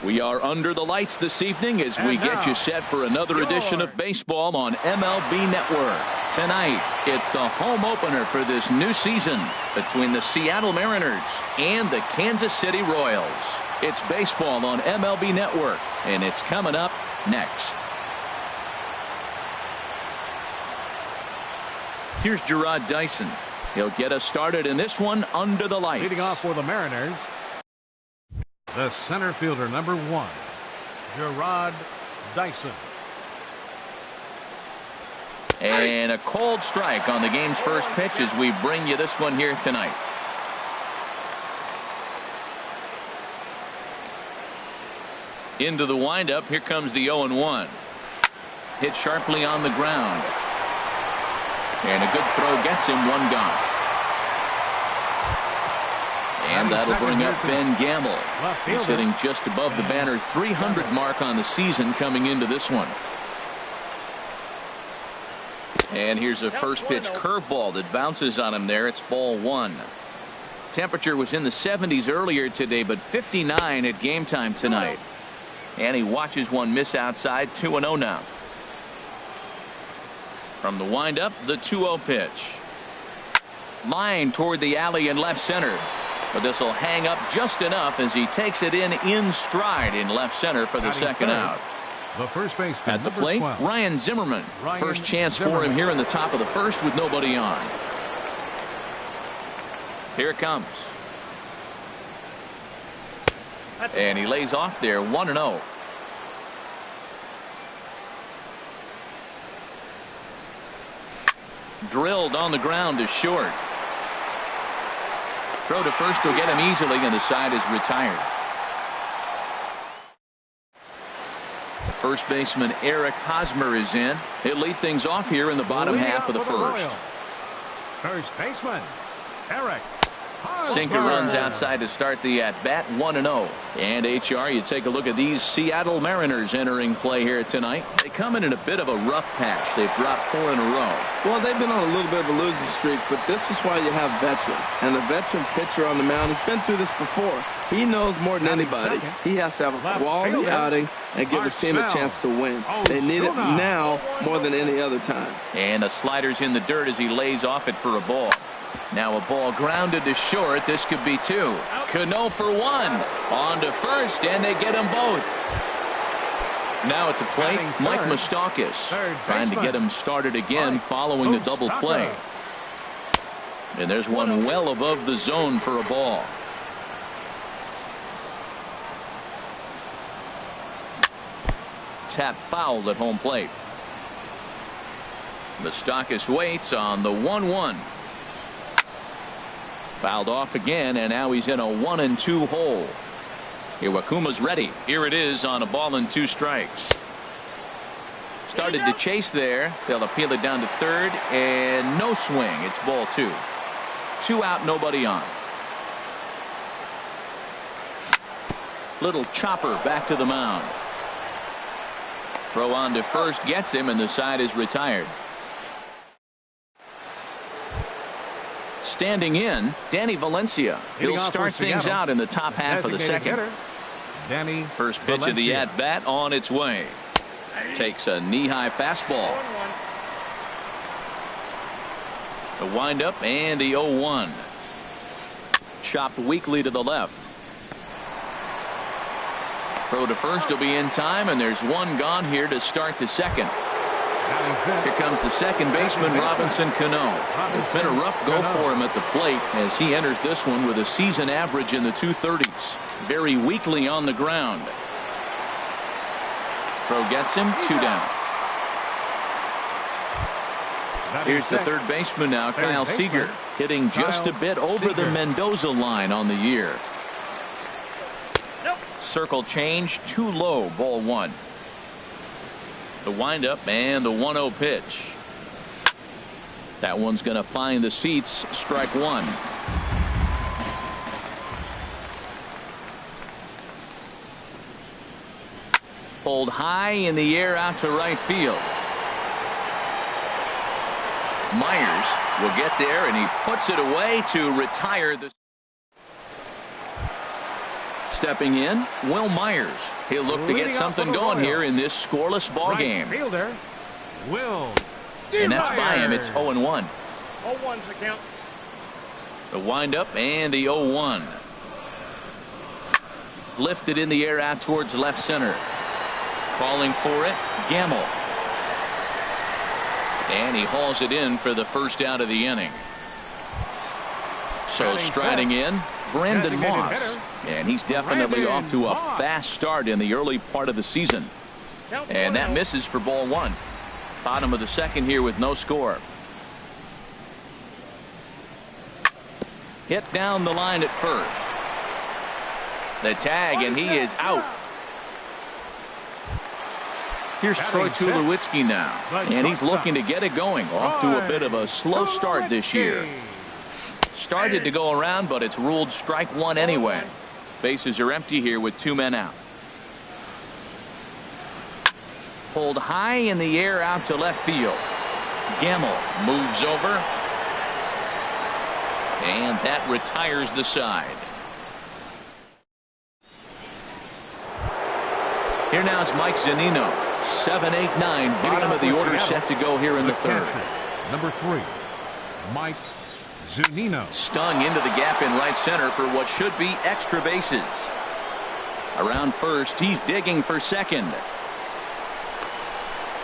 We are under the lights this evening as we get you set for another edition of baseball on MLB Network. Tonight, it's the home opener for this new season between the Seattle Mariners and the Kansas City Royals. It's baseball on MLB Network, and it's coming up next. Here's Jarrod Dyson. He'll get us started in this one under the lights. Leading off for the Mariners, the center fielder, number 1, Jarrod Dyson. And a cold strike on the game's first pitch as we bring you this one here tonight. Into the windup. Here comes the 0-1. Hit sharply on the ground. And a good throw gets him, one gone. And that'll bring up Ben Gamble. He's hitting just above the banner 300 mark on the season coming into this one. And here's a first pitch curveball that bounces on him there. It's ball 1. Temperature was in the 70s earlier today, but 59 at game time tonight. And he watches one miss outside. 2-0 now. From the windup, the 2-0 pitch. Line toward the alley in left center. But this will hang up just enough as he takes it in stride in left center for the second out. The first baseman at the plate, 12. Ryan Zimmerman. First chance for him here in the top of the first with nobody on. Here it comes. And he lays off there, 1-0. Drilled on the ground to short. Throw to first will get him easily, and the side is retired. The first baseman Eric Hosmer is in. He'll lead things off here in the bottom half of the first. First baseman Eric Hosmer. Sinker runs outside to start the at-bat, 1-0. And HR, you take a look at these Seattle Mariners entering play here tonight. They come in a bit of a rough patch. They've dropped 4 in a row. Well, they've been on a little bit of a losing streak, but this is why you have veterans. And the veteran pitcher on the mound has been through this before. He knows more than anybody. He has to have a quality outing and give his team a chance to win. They need it now more than any other time. And the slider's in the dirt as he lays off it for a ball. Now a ball grounded to short. This could be 2. Cano for 1. On to first, and they get them both. Now at the plate, Mike Moustakas trying to get him started again following the double play. And there's one well above the zone for a ball. Tap fouled at home plate. Moustakas waits on the 1-1. Fouled off again, and now he's in a 1-2 hole. Iwakuma's ready. Here it is on a ball and 2 strikes. Started to chase there. They'll appeal it down to third, and no swing. It's ball 2. 2 out, nobody on. Little chopper back to the mound. Throw on to first gets him, and the side is retired. Standing in, Danny Valencia. He'll start things out in the top half of the second. Danny First pitch of the at-bat on its way. Takes a knee-high fastball. The windup and the 0-1. Chopped weakly to the left. Throw to first will be in time, and there's one gone here to start the second. Here comes the second baseman, Robinson Cano. It's been a rough go for him at the plate as he enters this one with a season average in the 230s. Very weakly on the ground. Throw gets him, 2 down. Here's the third baseman now, Kyle Seager, hitting just a bit over the Mendoza line on the year. Circle change, too low, ball 1. The windup and the 1-0 pitch. That one's going to find the seats. Strike 1. Pulled high in the air out to right field. Myers will get there, and he puts it away to retire the stepping in, Will Myers. He'll look to get something going here in this scoreless ball game. Fielder, Will. And that's by him. It's 0-1. 0-1's the count. The windup and the 0-1. Lifted in the air out towards left center. Calling for it, Gamble. And he hauls it in for the first out of the inning. So striding in, Brendan Moss. And he's definitely off to a fast start in the early part of the season. And that misses for ball one. Bottom of the second here with no score. Hit down the line at first. The tag, and he is out. Here's Troy Tulowitzki now, and he's looking to get it going. Off to a bit of a slow start this year. Started to go around, but it's ruled strike one anyway. Bases are empty here with 2 men out. Pulled high in the air out to left field. Gamble moves over, and that retires the side. Here now is Mike Zunino. 7, 8, 9. Bottom of the order set to go here in the third. Number 3, Mike Zunino. Stung into the gap in right center for what should be extra bases. Around first, he's digging for second.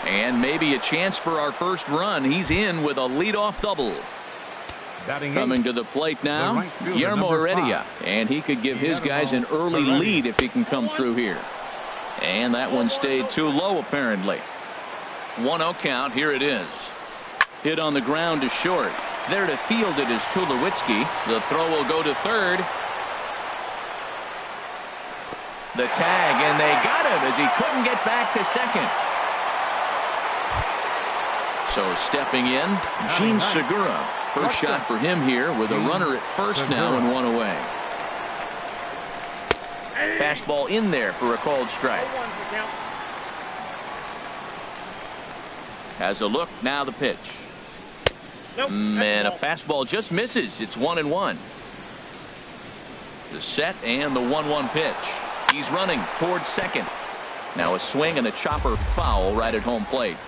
And maybe a chance for our first run. He's in with a leadoff double. Coming to the plate now, Guillermo Heredia. And he could give his guys an early lead if he can come through here. And that one stayed too low, apparently. 1-0 count. Here it is. Hit on the ground to short. There to field it is Tulowitzki. The throw will go to third. The tag, and they got him as he couldn't get back to second. So stepping in, Gene Segura. First shot for him here with a runner at first now and one away. Fastball in there for a called strike. Has a look, now the pitch. And a fastball just misses. It's 1-1. The set and the 1-1 pitch. He's running towards second. Now a swing and a chopper foul right at home plate.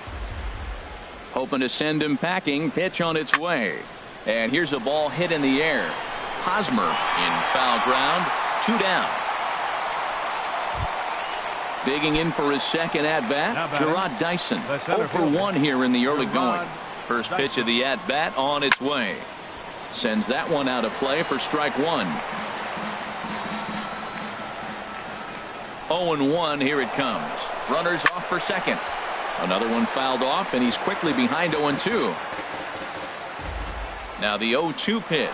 Hoping to send him packing. Pitch on its way. And here's a ball hit in the air. Hosmer in foul ground. 2 down. Digging in for his second at-bat, Jarrod Dyson. 0 for 1 here in the early going. First pitch of the at-bat on its way. Sends that one out of play for strike one. 0-1, here it comes. Runners off for second. Another one fouled off, and he's quickly behind 0-2. Now the 0-2 pitch.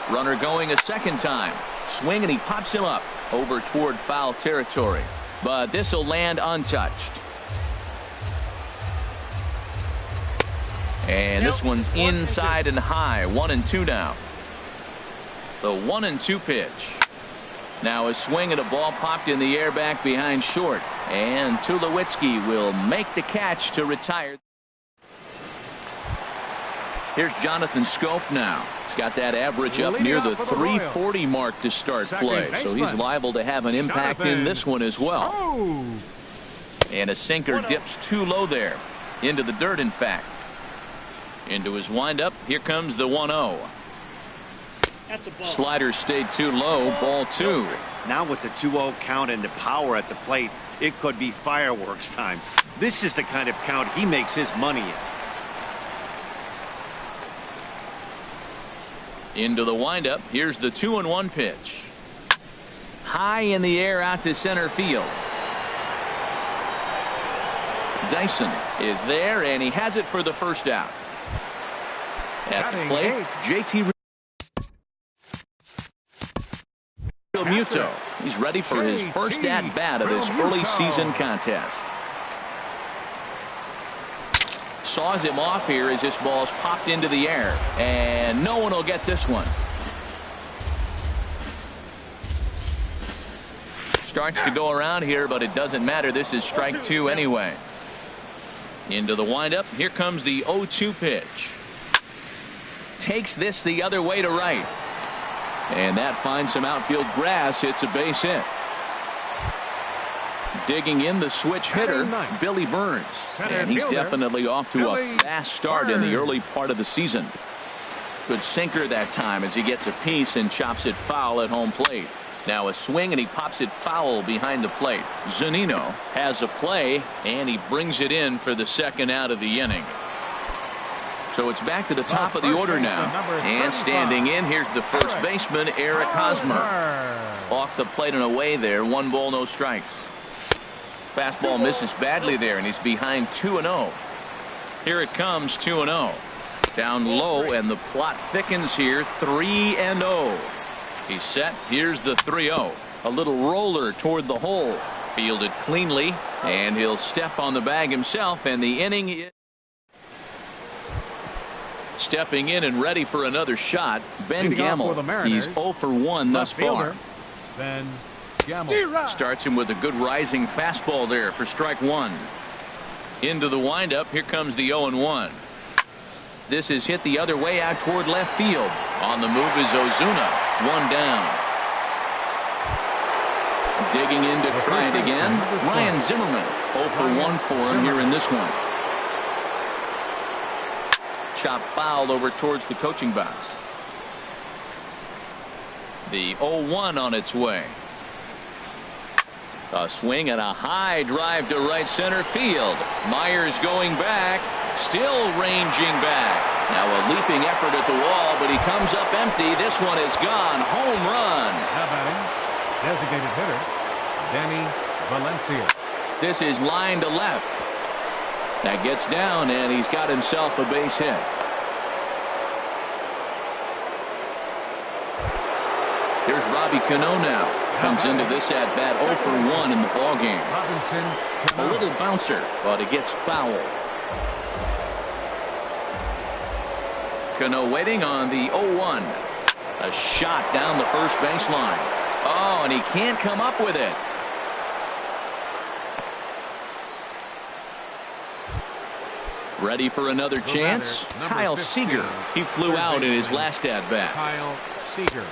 Runner going a second time. Swing, and he pops him up over toward foul territory. But this will land untouched. And this one's inside and high. 1-2 now. The 1-2 pitch. Now a swing and a ball popped in the air back behind short. And Tulowitzki will make the catch to retire. Here's Jonathan Schoop now. He's got that average up near the 340 mark to start play. So he's liable to have an impact in this one as well. And a sinker dips too low there. Into the dirt, in fact. Into his windup. Here comes the 1-0. Slider stayed too low. Ball 2. Now with the 2-0 count and the power at the plate, it could be fireworks time. This is the kind of count he makes his money in. Into the windup. Here's the 2-1 pitch. High in the air out to center field. Dyson is there, and he has it for the first out. At the plate, JT Realmuto. He's ready for his first at-bat of this early season contest. Saws him off here as this ball's popped into the air, and no one will get this one. Starts to go around here, but it doesn't matter. This is strike 2 anyway. Into the windup. Here comes the 0-2 pitch. Takes this the other way to right. And that finds some outfield grass. It's a base hit. Digging in the switch hitter, Billy Burns. And he's definitely off to a fast start in the early part of the season. Good sinker that time as he gets a piece and chops it foul at home plate. Now a swing and he pops it foul behind the plate. Zunino has a play and he brings it in for the second out of the inning. So it's back to the top of the order now. And standing in, here's the first baseman, Eric Hosmer. Off the plate and away there. 1 ball, no strikes. Fastball misses badly there, and he's behind 2-0. Here it comes, 2-0. Down low, and the plot thickens here, 3-0. He's set. Here's the 3-0. A little roller toward the hole. Fielded cleanly, and he'll step on the bag himself, and the inning is... Stepping in and ready for another shot, Ben Gamel. He's 0 for 1 thus far. Ben Gamel starts him with a good rising fastball there for strike 1. Into the windup. Here comes the 0-1. This is hit the other way out toward left field. On the move is Ozuna. 1 down. Digging in to try it again. Ryan Zimmerman. 0 for 1 for him here in this one. Chop fouled over towards the coaching box. The 0-1 on its way. A swing and a high drive to right center field. Myers going back, still ranging back. Now a leaping effort at the wall, but he comes up empty. This one is gone. Home run. Now batting, designated hitter, Danny Valencia. This is line to left. That gets down, and he's got himself a base hit. Here's Robbie Cano now. Comes into this at bat 0 for 1 in the ballgame. A little bouncer, but it gets foul. Cano waiting on the 0-1. A shot down the first baseline. Oh, and he can't come up with it. Ready for another chance? Kyle Seager. He flew out in his last at bat. Kyle Seager.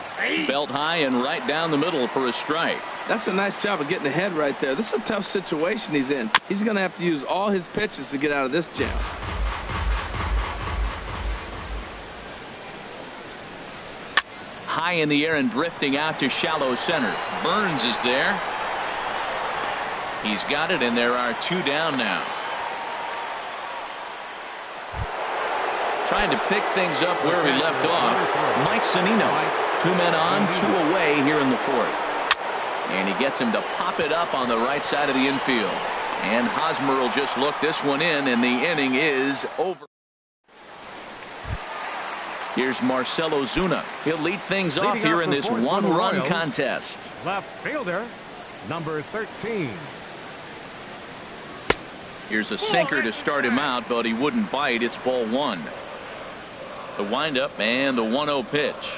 Belt high and right down the middle for a strike. That's a nice job of getting ahead right there. This is a tough situation he's in. He's going to have to use all his pitches to get out of this jam. High in the air and drifting out to shallow center. Burns is there. He's got it, and there are 2 down now. Trying to pick things up where he left off. Mike Zunino. 2 men on, 2 away here in the 4th. And he gets him to pop it up on the right side of the infield. And Hosmer will just look this one in, and the inning is over. Here's Marcell Ozuna. He'll lead things off here in this 1-run contest. Left fielder, number 13. Here's a sinker to start him out, but he wouldn't bite. It's ball 1. The windup and the 1-0 pitch.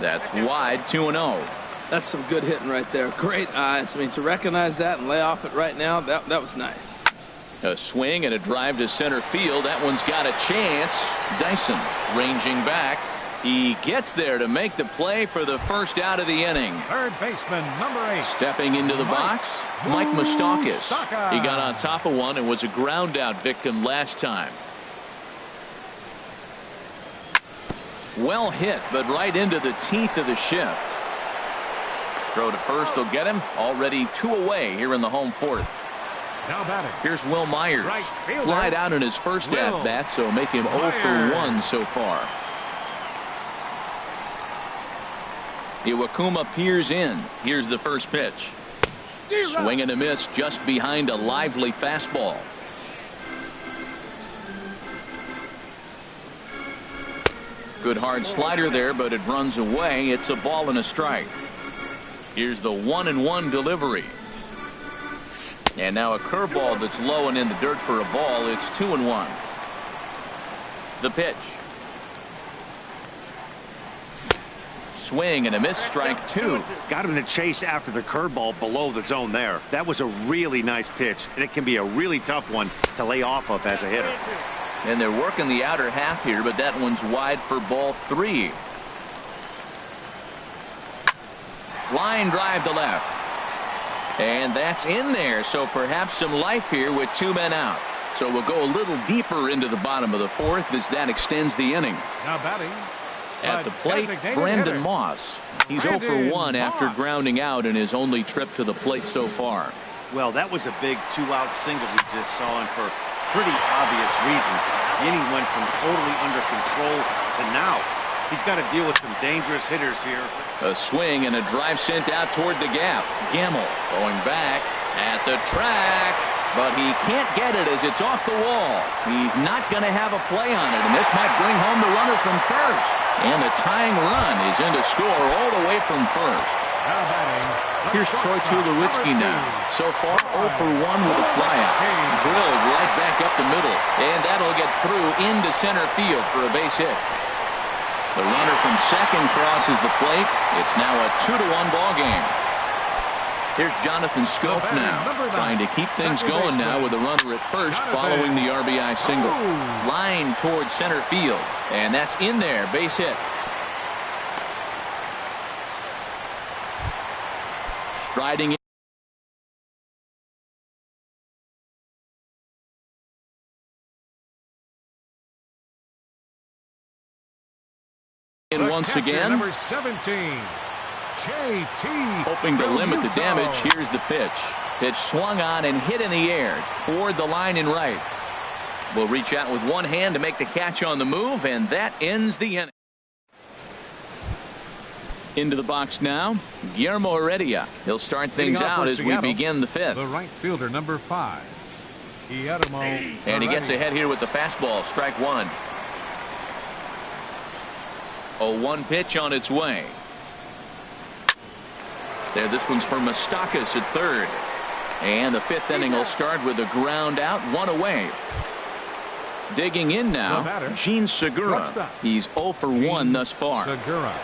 That's wide, 2-0. That's some good hitting right there. Great eyes. I mean, to recognize that and lay off it right now, that was nice. A swing and a drive to center field. That one's got a chance. Dyson ranging back. He gets there to make the play for the first out of the inning. Third baseman, number 8. Stepping into the box, Mike Moustakas. He got on top of one and was a ground out victim last time. Well hit, but right into the teeth of the shift. Throw to first will get him. Already 2 away here in the home 4th. Now batting. Here's Will Myers. Right fielder. Flied out in his first at bat, so make him 0 for 1 so far. Iwakuma peers in. Here's the first pitch. Swing and a miss just behind a lively fastball. Good hard slider there, but it runs away. It's a ball and a strike. Here's the 1-1 delivery. And now a curveball that's low and in the dirt for a ball. It's 2-1. The pitch. Swing and a miss, strike 2. Got him to chase after the curveball below the zone there. That was a really nice pitch, and it can be a really tough one to lay off of as a hitter. And they're working the outer half here, but that one's wide for ball 3. Line drive to left. And that's in there, so perhaps some life here with 2 men out. So we'll go a little deeper into the bottom of the fourth as that extends the inning. Now batting. At the plate, Brendan Moss. He's 0 for 1 after grounding out in his only trip to the plate so far. Well, that was a big 2-out single we just saw, and for pretty obvious reasons. The inning went from totally under control to now. He's got to deal with some dangerous hitters here. A swing and a drive sent out toward the gap. Gamble going back at the track, but he can't get it as it's off the wall. He's not going to have a play on it, and this might bring home the runner from first. And the tying run is in to score all the way from first. Here's Troy Tulowitzki now. So far, 0 for 1 with a flyout. Drilled right back up the middle, and that'll get through into center field for a base hit. The runner from second crosses the plate. It's now a 2-1 ball game. Here's Jonathan Schoop now, trying to keep things going now with a runner at first following the RBI single. Line towards center field, and that's in there, base hit. Striding in once again. Number 17. J.T. Hoping to limit the damage. Here's the pitch. Pitch swung on and hit in the air toward the line and right. Will reach out with one hand to make the catch on the move, and that ends the inning. Into the box now, Guillermo Heredia. He'll start things out as we begin the fifth. The right fielder, number 5. Guillermo and he gets ahead here with the fastball. Strike one. 0-1 pitch on its way. There, this one's for Moustakas at third. And the fifth inning will start with a ground out, 1 away. Digging in now, Jean Segura. He's 0 for 1 thus far. Segura.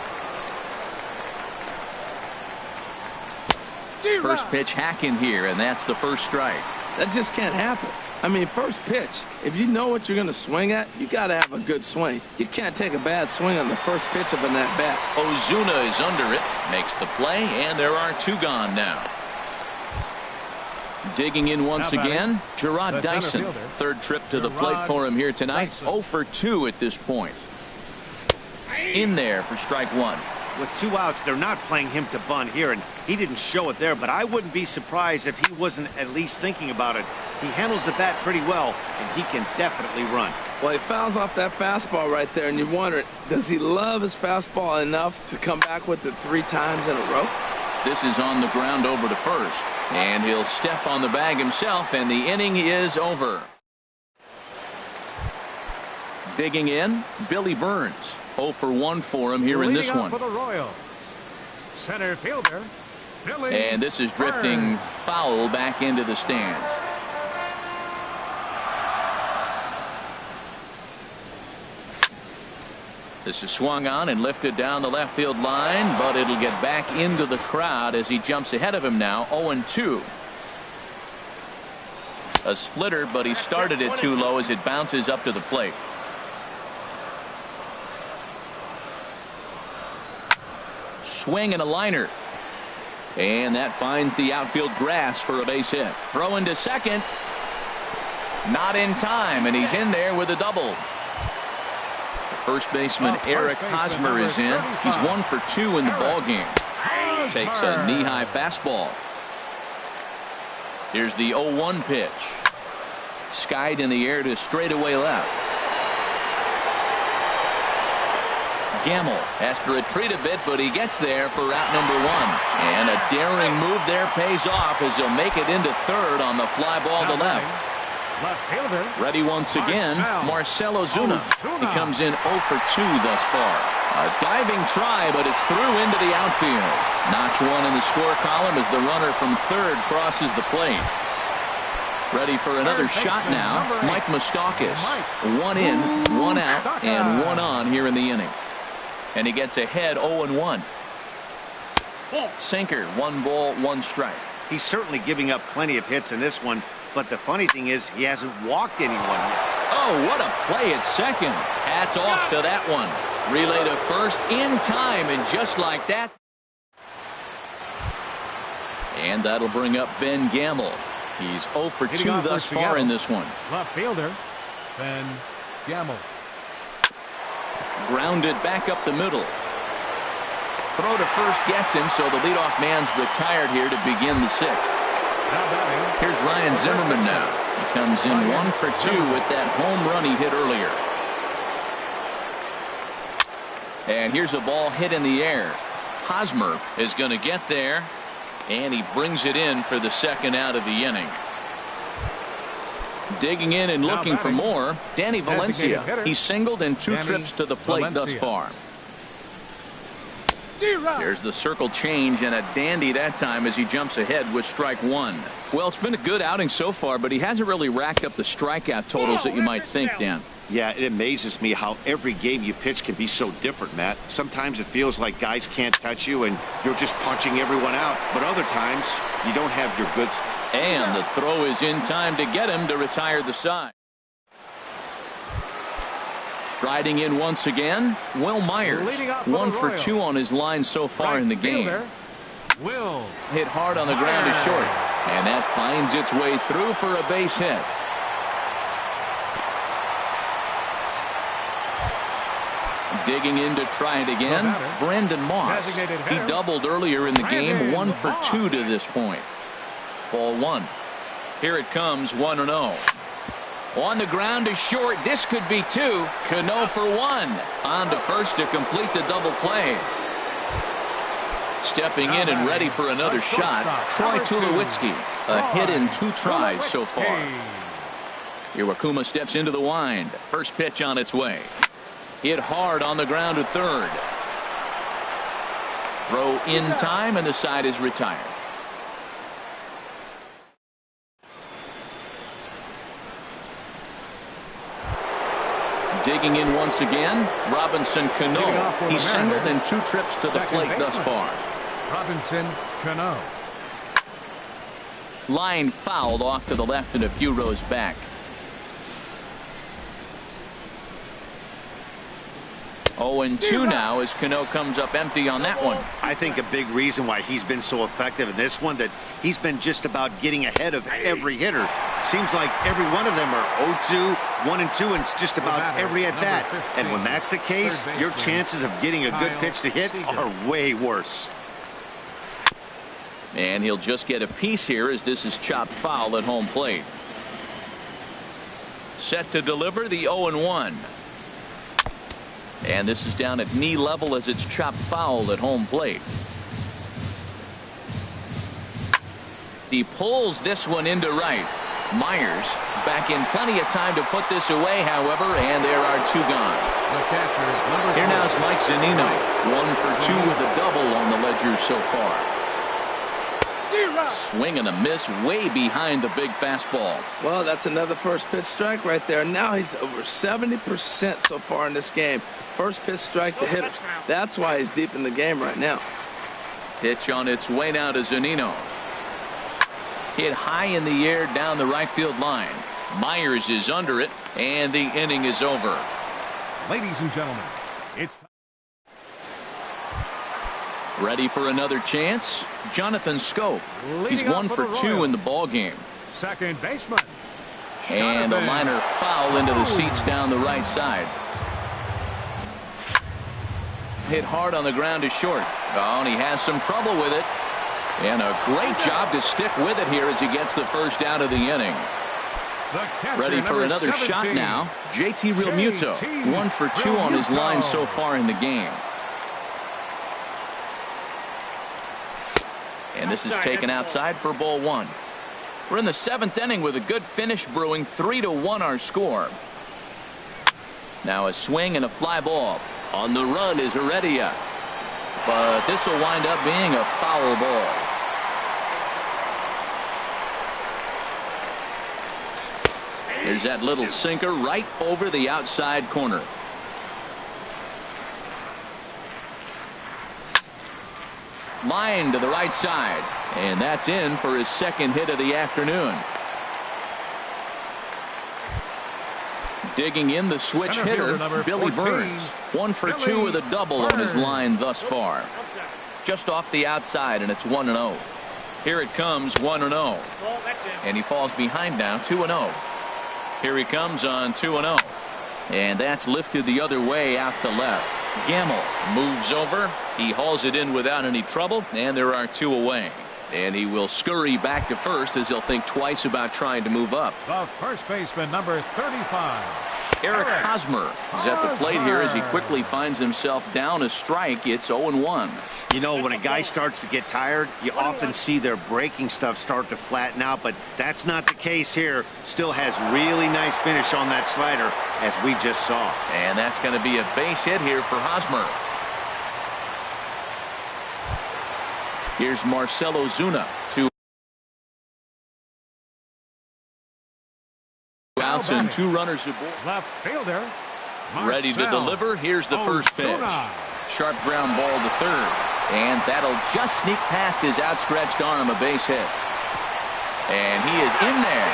First pitch hack in here, and that's the first strike. That just can't happen. I mean, first pitch, if you know what you're going to swing at, you got to have a good swing. You can't take a bad swing on the first pitch of an at-bat. Ozuna is under it, makes the play, and there are 2 gone now. Digging in once again, Gerard Dyson. Third trip to the plate for him here tonight. 0 for 2 at this point. In there for strike one. With 2 outs, they're not playing him to bunt here, and he didn't show it there, but I wouldn't be surprised if he wasn't at least thinking about it. He handles the bat pretty well, and he can definitely run. Well, he fouls off that fastball right there, and you wonder, does he love his fastball enough to come back with it 3 times in a row? This is on the ground over to first, and he'll step on the bag himself, and the inning is over. Digging in, Billy Burns. 0 for 1 for him here in this one. For the Royals, center fielder, Billy and this is drifting Burns. foul back into the stands. This is swung on and lifted down the left field line, but it'll get back into the crowd as he jumps ahead of him now. 0-2. A splitter, but he started it too low as it bounces up to the plate. Swing and a liner, and that finds the outfield grass for a base hit. Throw into second, not in time, and he's in there with a double. The first baseman Eric Hosmer is in. He's 1 for 2 in the ball game. Takes a knee-high fastball. Here's the 0-1 pitch. Skied in the air to straightaway left. Gamble has to retreat a bit, but he gets there for out number 1. And a daring move there pays off as he'll make it into third on the fly ball to left. Ready once again, Marcell Ozuna. He comes in 0 for 2 thus far. A diving try, but it's through into the outfield. Notch 1 in the score column as the runner from third crosses the plate. Ready for another shot now, Mike Moustakas. 1 in, 1 out, and 1 on here in the inning. And he gets ahead 0-1. Sinker, 1 ball, 1 strike. He's certainly giving up plenty of hits in this one, but the funny thing is he hasn't walked anyone yet. Oh, what a play at second. Hats off to that one. Relay to first in time, and just like that. And that'll bring up Ben Gamble. He's 0 for 2 thus far in this one. Left fielder, Ben Gamble. Grounded back up the middle. Throw to first gets him, so the leadoff man's retired here to begin the 6th. Here's Ryan Zimmerman now. He comes in 1 for 2 with that home run he hit earlier. And here's a ball hit in the air. Hosmer is going to get there, and he brings it in for the 2nd out of the inning. Digging in and looking for more, Danny Valencia. He's singled in 2 trips to the plate thus far. There's the circle change, and a dandy that time as he jumps ahead with strike 1. Well, it's been a good outing so far, but he hasn't really racked up the strikeout totals that you might think, Dan. Yeah, it amazes me how every game you pitch can be so different, Matt. Sometimes it feels like guys can't touch you and you're just punching everyone out. But other times, you don't have your good stuff. And the throw is in time to get him to retire the side. Striding in once again, Will Myers. 1 for 2 on his line so far in the game. Will hit hard on the ground to short. And that finds its way through for a base hit. Digging in to try it again, Brandon Moss. He doubled earlier in the game, 1 for 2 to this point. Ball 1. Here it comes, 1-0. On the ground to short, this could be 2. Cano for 1. On to first to complete the double play. Stepping in and ready for another shot, Troy Tulowitzki. A hit in 2 tries so far. Iwakuma steps into the wind. First pitch on its way. Hit hard on the ground to third. Throw in time, and the side is retired. Digging in once again, Robinson Cano. He's singled in 2 trips to the plate thus far. Robinson Cano. Line fouled off to the left and a few rows back. 0-2 now as Cano comes up empty on that one. I think a big reason why he's been so effective in this one, that he's been just about getting ahead of every hitter. Seems like every one of them are 0-2, 1-2, and it's just about every at-bat. And when that's the case, your chances of getting a good pitch to hit are way worse. And he'll just get a piece here as this is chopped foul at home plate. Set to deliver the 0-1. And this is down at knee level as it's chopped foul at home plate. He pulls this one into right. Myers back in plenty of time to put this away, however, and there are 2 gone. Here now is Mike Zunino. 1 for 2 with a double on the ledger so far. Swing and a miss way behind the big fastball. Well, that's another first pitch strike right there. Now he's over 70% so far in this game. First pitch strike to hitter. That's why he's deep in the game right now. Pitch on its way now to Zunino. Hit high in the air down the right field line. Myers is under it, and the inning is over. Ladies and gentlemen, it's ready for another chance. Jonathan Schoop. He's 1 for 2 in the ball game. Second baseman. And a liner foul into the seats down the right side. Hit hard on the ground to short. Oh, and he has some trouble with it. And a great job to stick with it here as he gets the first out of the inning. Ready for another shot now. JT Realmuto. 1 for 2 on his line so far in the game. And this is taken outside for ball 1. We're in the 7th inning with a good finish brewing. 3-1 our score. Now a swing and a fly ball. On the run is Heredia. But this will wind up being a foul ball. There's that little sinker right over the outside corner. Line to the right side, and that's in for his 2nd hit of the afternoon. Digging in the switch hitter, Billy Burns. 1 for 2 with a double on his line thus far. Just off the outside, and it's 1-0. Here it comes 1-0. And he falls behind now 2-0. Here he comes on 2-0. And that's lifted the other way out to left. Gamble moves over. He hauls it in without any trouble, and there are 2 away. And he will scurry back to first as he'll think twice about trying to move up. The first baseman, number 35. Eric Hosmer is at the plate here as he quickly finds himself down a strike. It's 0-1. You know, when a guy starts to get tired, you often see their breaking stuff start to flatten out, but that's not the case here. Still has really nice finish on that slider, as we just saw. And that's going to be a base hit here for Hosmer. Here's Marcell Ozuna. 2 outs and 2 runners aboard. Left fielder. Ready to deliver. Here's the first pitch. Sharp ground ball to third. And that'll just sneak past his outstretched arm, a base hit. And he is in there.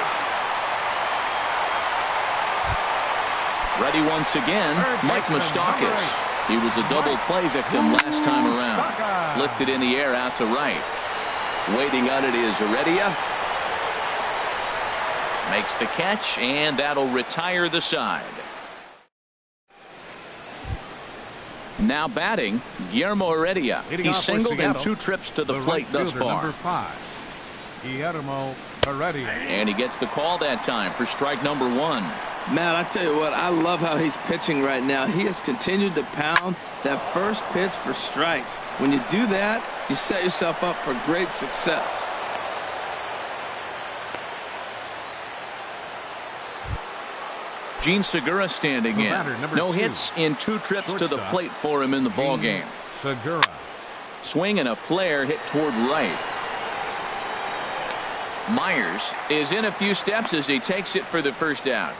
Ready once again, Mike Moustakas. He was a double play victim last time around. Lifted in the air out to right. Waiting on it is Heredia. Makes the catch, and that'll retire the side. Now batting, Guillermo Heredia. He's singled in 2 trips to the plate thus far. Number 5, Guillermo Heredia. And he gets the call that time for strike number 1. Matt, I tell you what, I love how he's pitching right now. He has continued to pound that first pitch for strikes. When you do that, you set yourself up for great success. Gene Segura standing in. No 2. hits in 2 trips to the plate for him in the ballgame. Segura. Swing and a flare hit toward right. Myers is in a few steps as he takes it for the first out.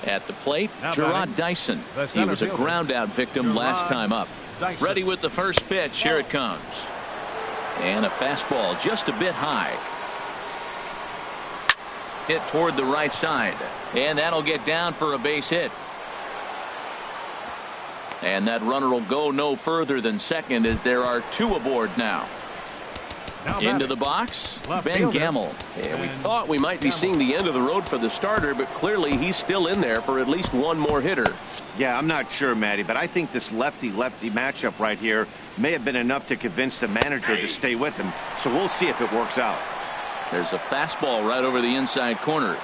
At the plate, Gerard Dyson. He was a ground out victim last time up. Ready with the first pitch. Here it comes. And a fastball just a bit high. Hit toward the right side. And that'll get down for a base hit. And that runner will go no further than second as there are 2 aboard now. Into the box, Ben Gamble. And we thought we might be seeing the end of the road for the starter, but clearly he's still in there for at least 1 more hitter. Yeah, I'm not sure, Matty, but I think this lefty-lefty matchup right here may have been enough to convince the manager to stay with him. So we'll see if it works out. There's a fastball right over the inside corner.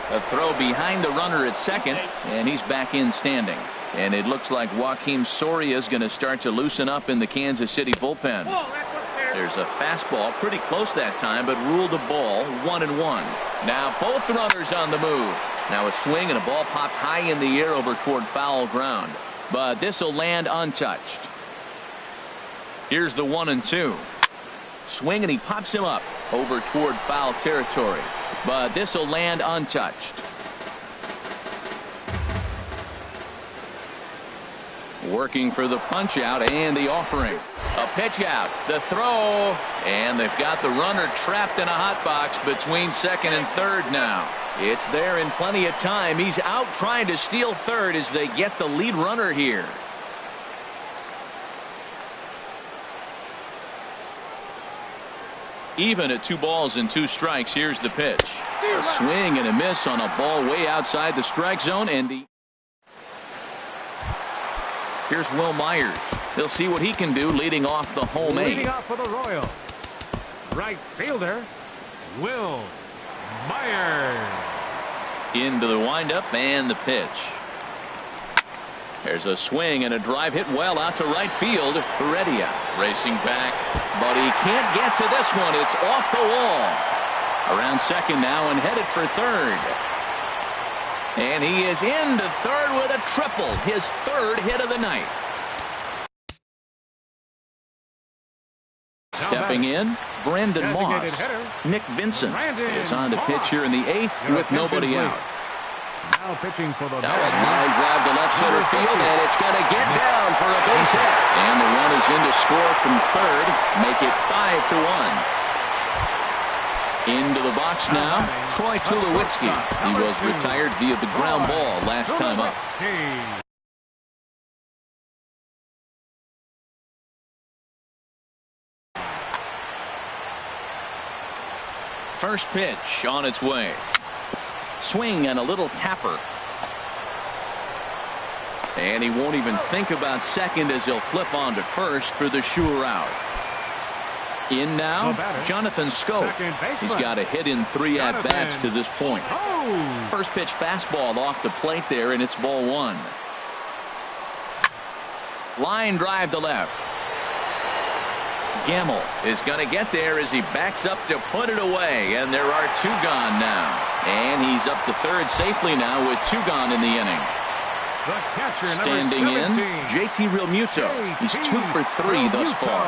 A throw behind the runner at second, and he's back in standing. And it looks like Joakim Soria is going to start to loosen up in the Kansas City bullpen. There's a fastball pretty close that time, but ruled a ball 1-1. Now both runners on the move. Now a swing and a ball popped high in the air over toward foul ground. But this will land untouched. Here's the 1-2. Swing and he pops him up over toward foul territory. But this will land untouched. Working for the punch out and the offering. A pitch out, the throw, and they've got the runner trapped in a hot box between second and third now. It's there in plenty of time. He's out trying to steal third as they get the lead runner here. Even at 2 balls and 2 strikes. Here's the pitch. A swing and a miss on a ball way outside the strike zone, and here's Wil Myers. They'll see what he can do leading off the home 8. Leading off for the Royals, right fielder Wil Myers. Into the windup and the pitch. There's a swing and a drive hit well out to right field. Heredia racing back, but he can't get to this one. It's off the wall. Around second now and headed for third. And he is into third with a triple, his 3rd hit of the night. Stepping in, Brandon Moss. Nick Vincent is on to pitch here in the 8th with nobody out. Now pitching for the now a line drive to left center field, and it's going to get down for a base hit. And the run is in to score from third, make it 5-1. Into the box now, Troy Tulowitzki. He was retired via the ground ball last time up. First pitch on its way. Swing and a little tapper. And he won't even think about second as he'll flip on to first for the sure out. In now, Jonathan Schoop. He's got a hit in 3 at-bats to this point. First pitch fastball off the plate there, and it's ball 1. Line drive to left. Gamble is going to get there as he backs up to put it away, and there are 2 gone now. And he's up to third safely now with 2 gone in the inning. Standing in, JT Realmuto. He's 2 for 3 thus far.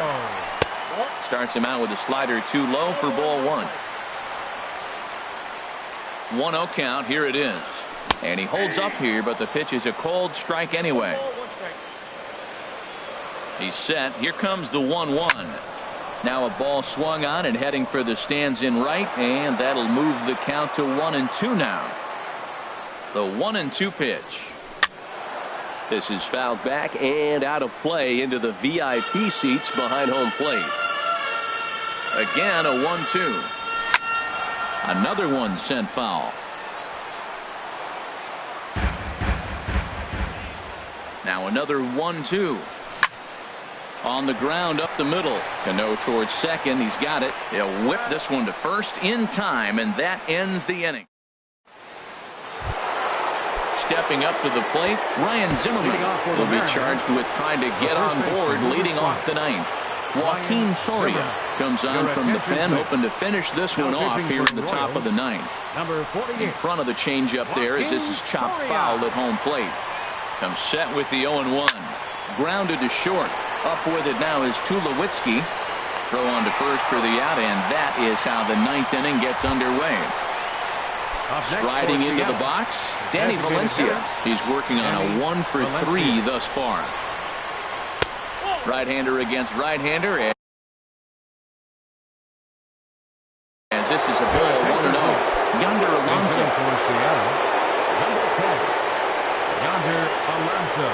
Starts him out with a slider too low for ball 1. 1-0 count. Here it is. And he holds up here, but the pitch is a cold strike anyway. He's set. Here comes the 1-1. Now a ball swung on and heading for the stands in right, and that'll move the count to 1-2 now. The 1-2 pitch. This is fouled back and out of play into the VIP seats behind home plate. Again, a 1-2. Another one sent foul. Now another 1-2. On the ground up the middle. Cano towards second. He's got it. He'll whip this one to first in time, and that ends the inning. Stepping up to the plate, Ryan Zimmerman will be charged with trying to get on board leading off the 9th. Joaquin Soria comes on from the pen, hoping to finish this one off here in the top of the 9th. In front of the changeup there as this is chopped foul at home plate. Comes set with the 0-1. Grounded to short. Up with it now is Tulowitzki. Throw on to first for the out, and that is how the 9th inning gets underway. Striding into the box, Danny Valencia. He's working on a 1 for 3 thus far. Right-hander against right-hander. As this is a ball 1-0. Yonder Alonso. Yonder Alonso.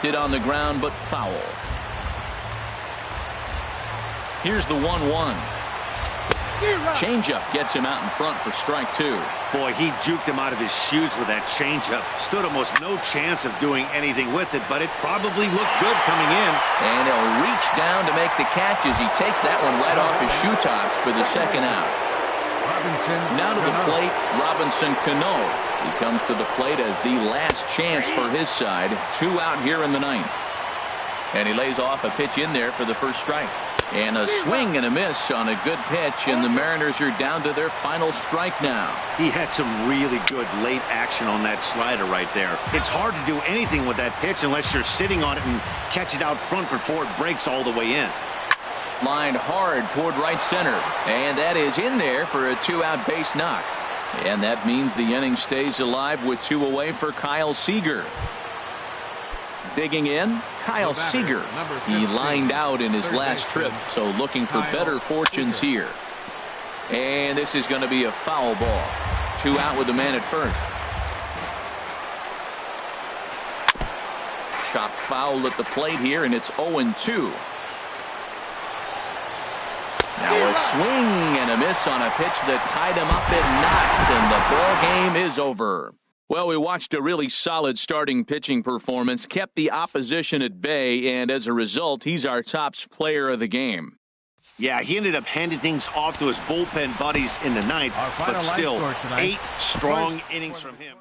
Hit on the ground, but foul. Here's the 1-1. Changeup gets him out in front for strike 2. Boy, he juked him out of his shoes with that changeup. Stood almost no chance of doing anything with it, but it probably looked good coming in. And he'll reach down to make the catch as he takes that one right off his shoe tops for the second out. Now to the plate, Robinson Cano. He comes to the plate as the last chance for his side. 2 out here in the 9th. And he lays off a pitch in there for the first strike. And a swing and a miss on a good pitch, and the Mariners are down to their final strike now. He had some really good late action on that slider right there. It's hard to do anything with that pitch unless you're sitting on it and catch it out front before it breaks all the way in. Lined hard toward right center, and that is in there for a 2-out base knock. And that means the inning stays alive with 2 away for Kyle Seager. Digging in, Kyle Seager. He lined out in his last trip, so looking for better fortunes here. And this is going to be a foul ball. 2 out with the man at first. Chopped foul at the plate here, and it's 0-2. Now a swing and a miss on a pitch that tied him up at knots, and the ball game is over. Well, we watched a really solid starting pitching performance, kept the opposition at bay, and as a result, he's our top player of the game. Yeah, he ended up handing things off to his bullpen buddies in the 9th, but still 8 strong innings from him.